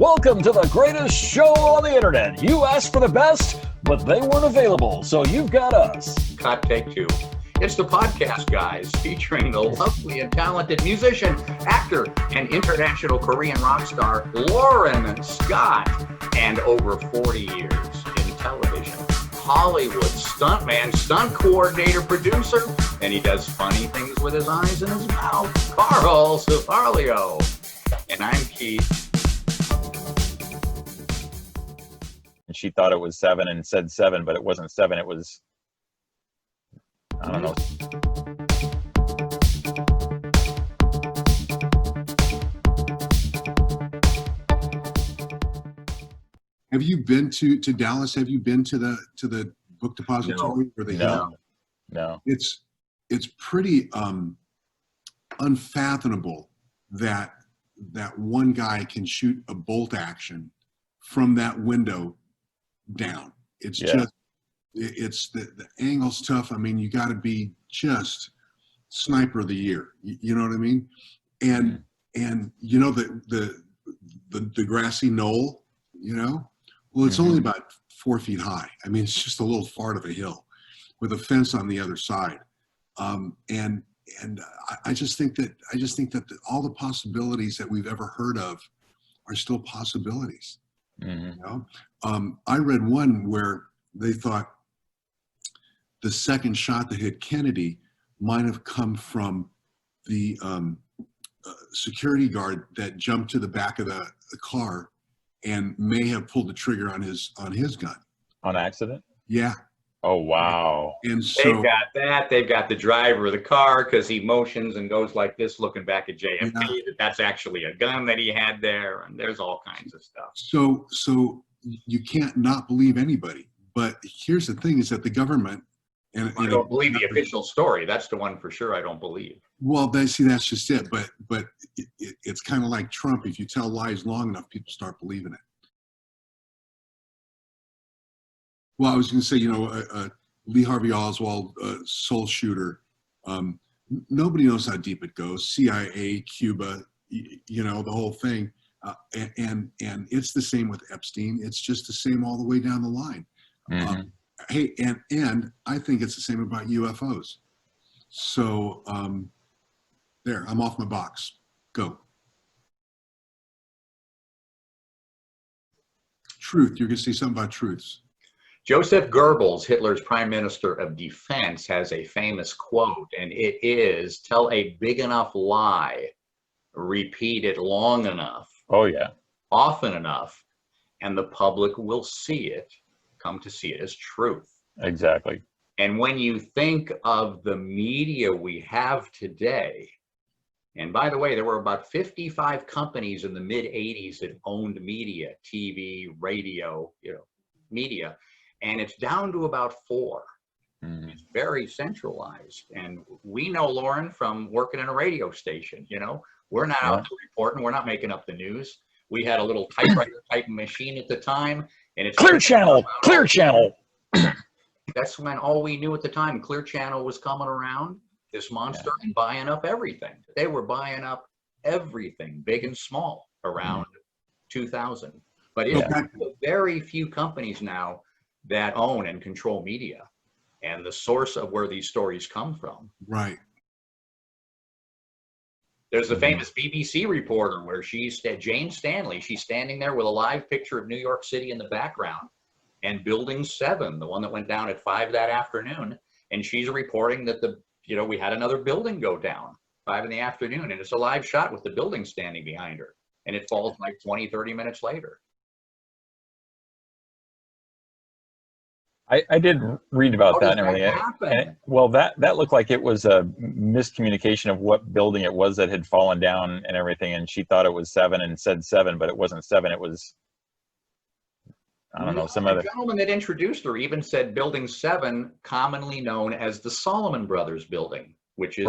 Welcome to the greatest show on the internet. You asked for the best, but they weren't available, so you've got us. Cut, take two. It's the Podcast Guys, featuring the lovely and talented musician, actor, and international Korean rock star, Loren Scott, and over 40 years in television. Hollywood stuntman, stunt coordinator, producer, and he does funny things with his eyes and his mouth. Carl Cifarlio. And I'm Keith. And she thought it was 7 and said 7, but it wasn't 7, it was, I don't know. Have you been to Dallas? Have you been to the book depository? No. It's pretty unfathomable that one guy can shoot a bolt action from that window down. It's just the angle's tough. I mean, you got to be just sniper of the year. You know what I mean? And you know the grassy knoll. You know, well, it's only about 4 feet high. I mean, it's just a little fart of a hill with a fence on the other side. And I just think that all the possibilities that we've ever heard of are still possibilities. You know, I read one where they thought the second shot that hit Kennedy might have come from the security guard that jumped to the back of the car and may have pulled the trigger on his gun. On accident? Yeah. Oh, wow. And so They've got that. They've got the driver of the car because he motions and goes like this, looking back at JFK. That's actually a gun that he had there, and there's all kinds of stuff. So you can't not believe anybody. But here's the thing: is that the government and I don't believe the official story. That's the one for sure I don't believe. Well, that's just it. But it's kind of like Trump. If you tell lies long enough, people start believing it. Well, I was going to say, Lee Harvey Oswald, soul shooter. Nobody knows how deep it goes. CIA, Cuba, the whole thing. And it's the same with Epstein. It's just the same all the way down the line. Hey, and I think it's the same about UFOs. So there, I'm off my box. Go. Truth. You're going to say something about truths. Joseph Goebbels, Hitler's prime minister of defense, has a famous quote, and it is, tell a big enough lie, repeat it long enough, often enough, and the public will come to see it as truth. Exactly. And when you think of the media we have today, and by the way, there were about 55 companies in the mid-'80s that owned media, TV, radio, media. And it's down to about 4. It's very centralized. And we know, Loren, from working in a radio station, we're not out to reporting. We're not making up the news. We had a little typewriter type machine at the time. And it's Clear Channel. That's when all we knew at the time, Clear Channel was coming around, this monster, and buying up everything. They were buying up everything, big and small, around 2000. But it's very few companies now that own and control media and the source of where these stories come from. Right. There's the famous BBC reporter where Jane Stanley, she's standing there with a live picture of New York City in the background and Building 7, the one that went down at 5 that afternoon. And she's reporting that we had another building go down 5 in the afternoon, and it's a live shot with the building standing behind her. And it falls like 20, 30 minutes later. I did read about that and everything. That looked like it was a miscommunication of what building it was that had fallen down and everything. And she thought it was 7 and said 7, but it wasn't 7. It was, I don't know, some other. The gentleman that introduced her even said Building 7, commonly known as the Solomon Brothers building, which is,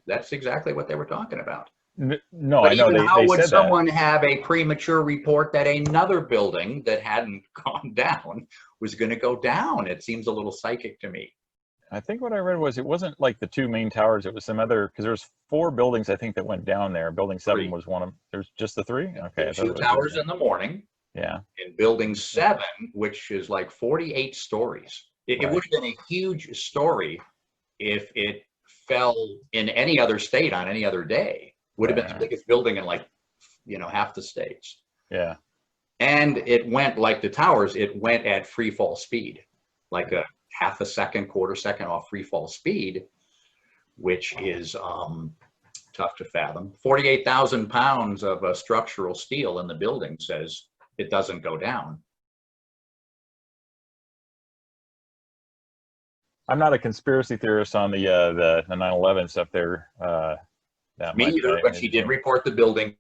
that's exactly what they were talking about. No, but I know even they how would said someone have a premature report that another building that hadn't gone down was going to go down? It seems a little psychic to me. I think what I read was it wasn't like the two main towers. It was some other, because there's 4 buildings I think that went down there. Building 7 3. was one of. There's just the 3. Okay, The 2 towers in the morning. Yeah. And building 7, which is like 48 stories. It would have been a huge story if it fell in any other state on any other day. Would have been the biggest building in like, half the states. Yeah. And it went like the towers, it went at free fall speed, like a half a second, quarter second off free fall speed, which is tough to fathom. 48,000 pounds of structural steel in the building says it doesn't go down. I'm not a conspiracy theorist on the 9/11 stuff there. Me either, but she did report the building.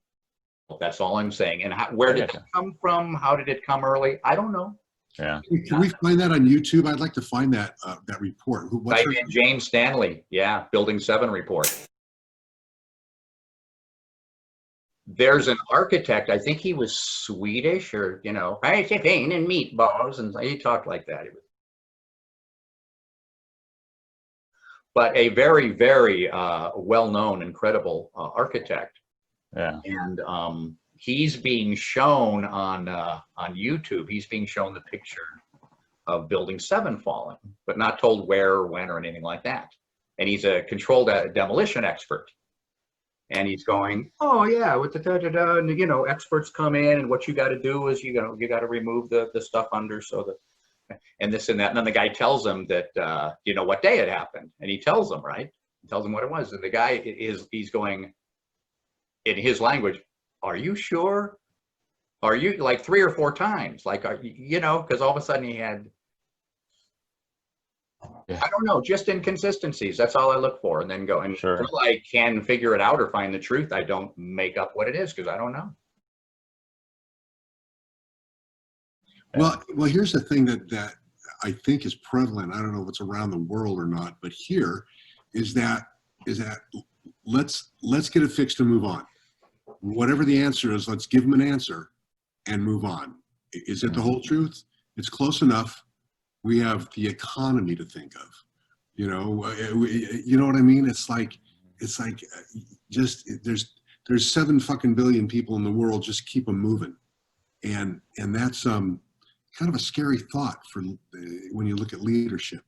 That's all I'm saying. And where did it come from? How did it come early? I don't know. Yeah. Can we find that on YouTube? I'd like to find that that report. Type in James Stanley. Yeah, Building 7 report. There's an architect, I think he was Swedish or, chicken and meatballs, and he talked like that. But a very, very well-known, incredible architect. Yeah. And he's being shown on YouTube. He's being shown the picture of Building 7 falling, but not told where or when or anything like that. And he's a controlled demolition expert. And he's going, oh yeah, with the and experts come in, and what you got to do is you got to remove the stuff under and this and that. And then the guy tells him that what day it happened, and he tells him, right? He tells him what it was, and the guy he's going in his language, are you sure? Are you, like 3 or 4 times, like because all of a sudden he had. Yeah. I don't know, just inconsistencies. That's all I look for, and then go and sure. Until I can figure it out or find the truth, I don't make up what it is because I don't know. Well, here's the thing that I think is prevalent. I don't know if it's around the world or not, but here is that let's get it fixed and move on. Whatever the answer is, let's give them an answer and move on. Is it the whole truth? It's close enough. We have the economy to think of, you know what I mean? It's like just there's 7 fucking billion people in the world. Just keep them moving, and that's kind of a scary thought for when you look at leadership.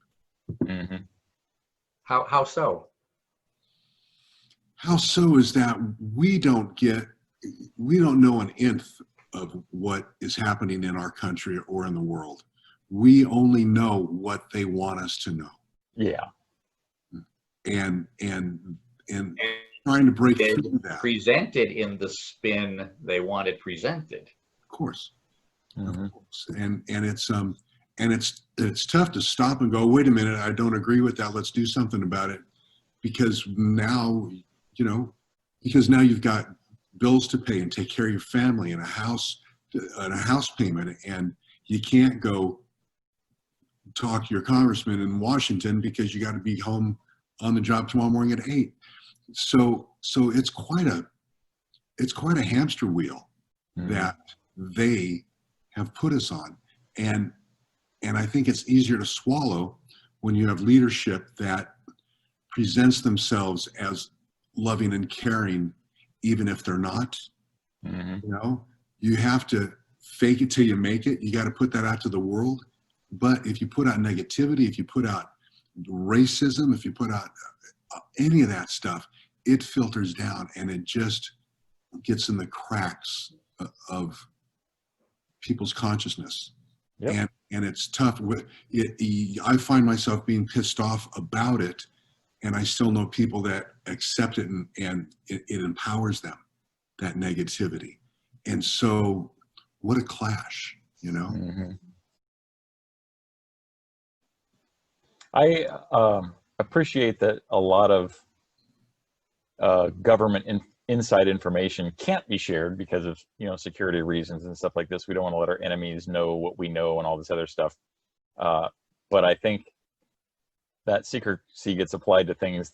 Mm-hmm. How so? How so is that we don't know an nth of what is happening in our country or in the world. We only know what they want us to know. Yeah. And trying to break through that. Presented in the spin they want it presented. Of course. Mm-hmm. Of course. And it's tough to stop and go, wait a minute, I don't agree with that. Let's do something about it. Because now, you've got bills to pay and take care of your family and a house payment, and you can't go talk to your congressman in Washington because you got to be home on the job tomorrow morning at 8. So it's quite a hamster wheel that they have put us on, and I think it's easier to swallow when you have leadership that presents themselves as loving and caring, even if they're not. Mm-hmm. You have to fake it till you make it. You got to put that out to the world. But if you put out negativity, if you put out racism, if you put out any of that stuff, it filters down and it just gets in the cracks of people's consciousness. Yep. And it's tough. I find myself being pissed off about it, and I still know people that accept it and it empowers them, that negativity. And so what a clash, Mm-hmm. I appreciate that a lot of government inside information can't be shared because of security reasons and stuff like this. We don't want to let our enemies know what we know and all this other stuff. But I think that secrecy gets applied to things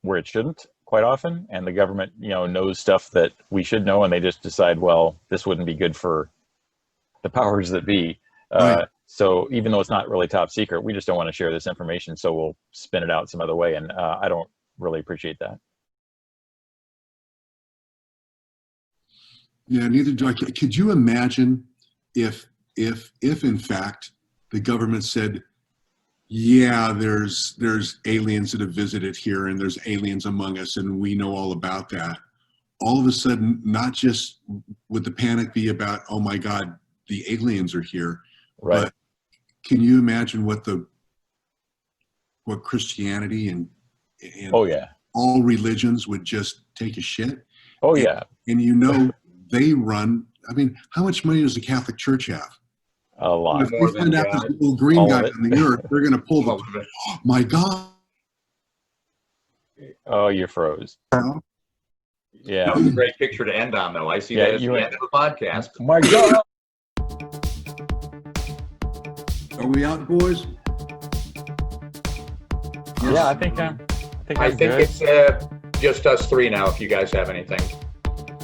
where it shouldn't quite often, and the government knows stuff that we should know, and they just decide, well, this wouldn't be good for the powers that be. Right. So even though it's not really top secret, we just don't want to share this information. So we'll spin it out some other way. And I don't really appreciate that. Yeah, neither do I. Could you imagine if in fact the government said, yeah, there's aliens that have visited here and there's aliens among us and we know all about that. All of a sudden, not just would the panic be about, oh my God, the aliens are here, right? But can you imagine what Christianity and oh yeah, all religions would just take a shit? Oh yeah. And you know they run. I mean, how much money does the Catholic Church have? A lot. If they find out this little green guy on the earth, they're going to pull the. Oh, my God. Oh, you froze. Yeah. That was a great picture to end on, though. I see that at the end of the podcast. My God. Are we out, boys? Yeah, I think it's just us three now. If you guys have anything,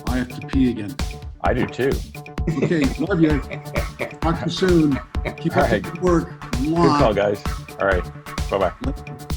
I have to pee again. I do too. Okay, love you. Talk to you soon. Keep up the good work. Good call, guys. All right, bye bye.